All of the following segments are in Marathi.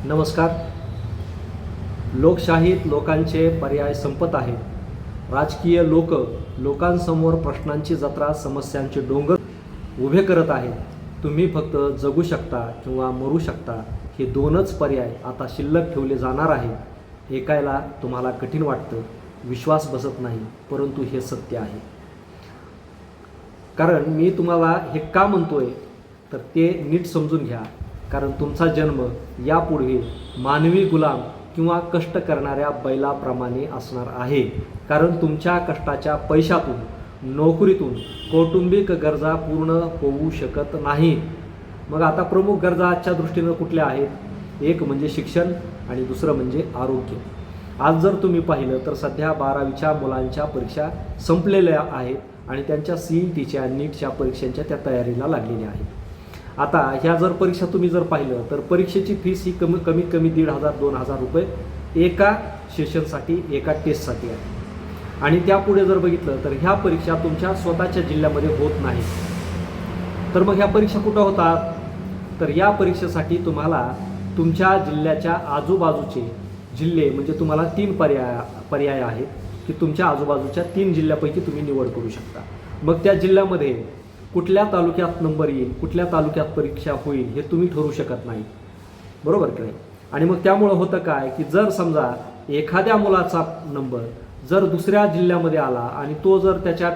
नमस्कार. लोकशाहीत लोकांचे पर्याय संपत आहेत. राजकीय लोकांसमोर प्रश्नांची जत्रा, समस्यांचे डोंगर उभे करत आहेत. तुम्ही फक्त जगू शकता किंवा मरू शकता, हे दोनच पर्याय आता शिल्लक ठेवले जाणार आहेत. ऐकायला तुम्हाला कठीण वाटतं, विश्वास बसत नाही, परंतु हे सत्य आहे. कारण मी तुम्हाला हे का म्हणतोय तर ते नीट समजून घ्या. कारण तुमचा जन्म यापुढे मानवी गुलाम किंवा कष्ट करणाऱ्या बैलाप्रमाणे असणार आहे. कारण तुमच्या कष्टाच्या पैशातून, नोकरीतून कौटुंबिक गरजा पूर्ण होऊ शकत नाहीत. मग आता प्रमुख गरजा आजच्या दृष्टीनं कुठल्या आहेत? एक म्हणजे शिक्षण आणि दुसरं म्हणजे आरोग्य. आज जर तुम्ही पाहिलं तर सध्या 12वीच्या मुलांच्या परीक्षा संपलेल्या आहेत आणि त्यांच्या CETच्या नीटच्या परीक्षांच्या त्या तयारीला लागलेल्या आहेत. आता ह्या जर परीक्षा तुम्ही जर पाहिलं तर परीक्षेची फीस ही कमीत कमी 1,500-2,000 रुपये एका सेशनसाठी, एका टेस्टसाठी आहे. आणि त्यापुढे जर बघितलं तर ह्या परीक्षा तुमच्या स्वतःच्या जिल्ह्यामध्ये होत नाहीत. तर मग ह्या परीक्षा कुठं होतात? तर या परीक्षेसाठी तुम्हाला तुमच्या जिल्ह्याच्या आजूबाजूचे जिल्हे, म्हणजे तुम्हाला 3 पर्याय आहेत की तुमच्या आजूबाजूच्या 3 जिल्ह्यापैकी तुम्ही निवड करू शकता. मग त्या जिल्ह्यामध्ये कुठल्या तालुक्यात नंबर येईल, कुठल्या तालुक्यात परीक्षा होईल हे तुम्ही ठरवू शकत नाही, बरोबर की नाही? आणि मग त्यामुळं होतं काय की जर समजा एखाद्या मुलाचा नंबर जर दुसऱ्या जिल्ह्यामध्ये आला आणि तो जर त्याच्या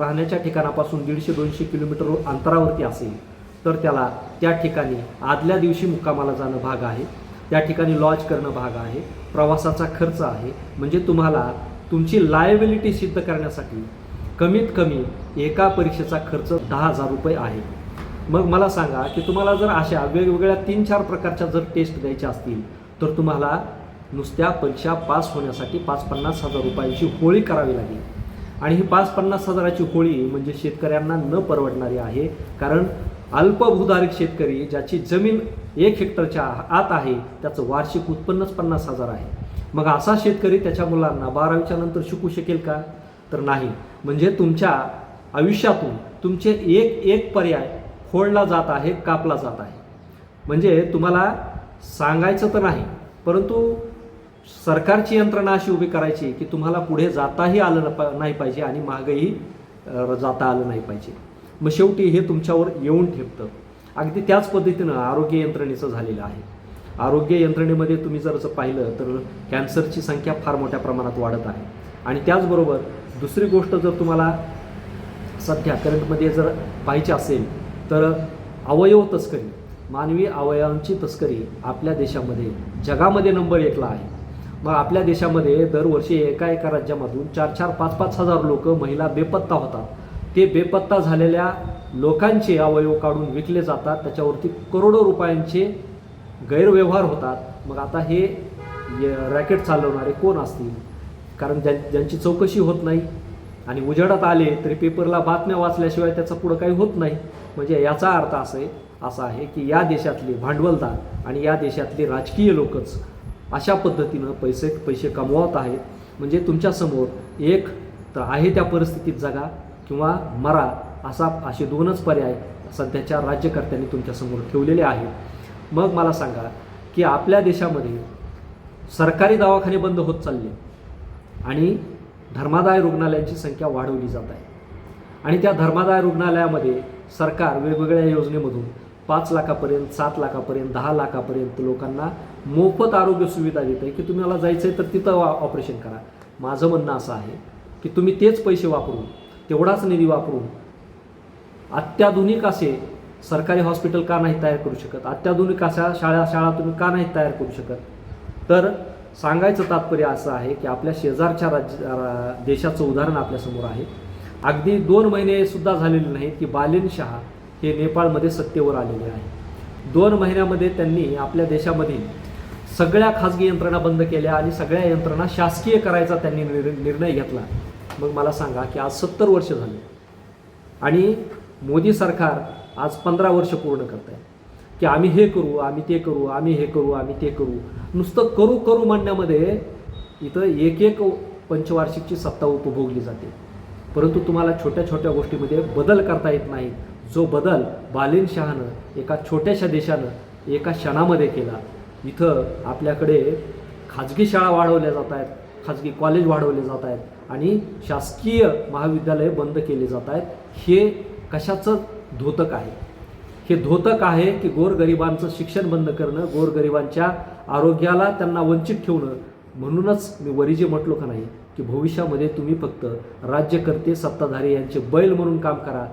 राहण्याच्या ठिकाणापासून 150-200 किलोमीटर अंतरावरती असेल तर त्याला त्या ठिकाणी आदल्या दिवशी मुक्कामाला जाणं भाग आहे, त्या ठिकाणी लॉज करणं भाग आहे, प्रवासाचा खर्च आहे. म्हणजे तुम्हाला तुमची लायबिलिटी सिद्ध करण्यासाठी कमीत कमी एका परीक्षेचा खर्च 10,000 रुपये आहे. मग मला सांगा की तुम्हाला जर अशा वेगवेगळ्या 3-4 प्रकारच्या जर टेस्ट द्यायच्या असतील तर तुम्हाला नुसत्या परीक्षा पास होण्यासाठी 50-50 हजार रुपयांची होळी करावी लागेल. आणि ही 50-50 हजाराची होळी म्हणजे शेतकऱ्यांना न परवडणारी आहे. कारण अल्पभूधारक शेतकरी ज्याची जमीन 1 हेक्टरच्या आत आहे त्याचं वार्षिक उत्पन्नच 50,000 आहे. मग असा शेतकरी त्याच्या मुलांना 12वीच्या नंतर शिकू शकेल का? तर नाही. म्हणजे तुमच्या आयुष्यातून तुमचे एक पर्याय फोडला जात आहे, कापला जात आहे. म्हणजे तुम्हाला सांगायचं तर नाही, परंतु सरकारची यंत्रणा अशी उभी करायची की तुम्हाला पुढे जाताही आलं नाही पाहिजे आणि मागेही जाता आलं नाही पाहिजे. मग शेवटी हे तुमच्यावर येऊन ठेपतं. अगदी त्याच पद्धतीनं आरोग्य यंत्रणेचं झालेलं आहे. आरोग्य यंत्रणेमध्ये तुम्ही जर पाहिलं तर कॅन्सरची संख्या फार मोठ्या प्रमाणात वाढत आहे. आणि त्याचबरोबर दुसरी गोष्ट जर तुम्हाला सध्या करंटमध्ये जर पाहिजे असेल तर अवयव तस्करी, मानवी अवयवांची तस्करी आपल्या देशामध्ये जगामध्ये नंबर 1ला आहे. मग आपल्या देशामध्ये दरवर्षी एका राज्यामधून 4-4, 5-5 हजार लोक, महिला बेपत्ता होतात. ते बेपत्ता झालेल्या लोकांचे अवयव काढून विकले जातात, त्याच्यावरती करोडो रुपयांचे गैरव्यवहार होतात. मग आता हे रॅकेट चालवणारे कोण असतील? कारण ज्यांची चौकशी होत नाही आणि उजेडात आले तरी पेपरला बातम्या वाचल्याशिवाय त्याचा पुढं काही होत नाही. म्हणजे याचा अर्थ असा आहे की या देशातले भांडवलदार आणि या देशातले राजकीय लोकच अशा पद्धतीनं पैसे कमवत आहेत. म्हणजे तुमच्यासमोर एक तर आहे त्या परिस्थितीत जगा किंवा मरा, असे 2च पर्याय सध्याच्या राज्यकर्त्यांनी तुमच्यासमोर ठेवलेले आहेत. मग मला सांगा की आपल्या देशामध्ये सरकारी दवाखाने बंद होत चालले आणि धर्मादाय रुग्णालयांची संख्या वाढवली जात आहे. आणि त्या धर्मादाय रुग्णालयामध्ये सरकार वेगवेगळ्या योजनेमधून 5 लाखापर्यंत, 7 लाखापर्यंत, 10 लाखापर्यंत लोकांना मोफत आरोग्य सुविधा देत आहे की तुम्हाला जायचं आहे तर तिथं ऑपरेशन करा. माझं म्हणणं असं आहे की तुम्ही तेच पैसे वापरून, तेवढाच निधी वापरून अत्याधुनिक असे सरकारी हॉस्पिटल का नाही तयार करू शकत? अत्याधुनिक अशा शाळा तुम्ही का नाही तयार करू शकत? तर सांगायचं तात्पर्य असं आहे की आपल्या शेजारच्या देशाचं उदाहरण आपल्यासमोर आहे. अगदी 2 महिनेसुद्धा झालेले नाहीत की बालिन शाह हे नेपाळमध्ये सत्तेवर आलेले आहे. 2 महिन्यामध्ये त्यांनी आपल्या देशामधील सगळ्या खाजगी यंत्रणा बंद केल्या आणि सगळ्या यंत्रणा शासकीय करायचा त्यांनी निर्णय घेतला. मग मला सांगा की आज 70 वर्ष झाले आणि मोदी सरकार आज 15 वर्ष पूर्ण करत आहे की आम्ही हे करू, आम्ही ते करू, आम्ही हे करू, आम्ही ते करू. नुसतं करू म्हणण्यामध्ये इथं एक पंचवार्षिकची सत्ता उपभोगली जाते. परंतु तुम्हाला छोट्या छोट्या गोष्टीमध्ये बदल करता येत नाही. जो बदल बालिन शहानं एका छोट्याशा देशानं एका क्षणामध्ये केला. इथं आपल्याकडे खाजगी शाळा वाढवल्या जात आहेत, खाजगी कॉलेज वाढवले जात आहेत आणि शासकीय महाविद्यालये बंद केली जात आहेत. हे कशाचं द्योतक आहे? हे द्योतक आहे की गोरगरिबांचं शिक्षण बंद करणं, गोरगरिबांच्या आरोग्याला त्यांना वंचित ठेवणं. म्हणूनच मी वरी जे म्हटलो का नाही की भविष्यामध्ये तुम्ही फक्त राज्यकर्ते, सत्ताधारी यांचे बैल म्हणून काम करा.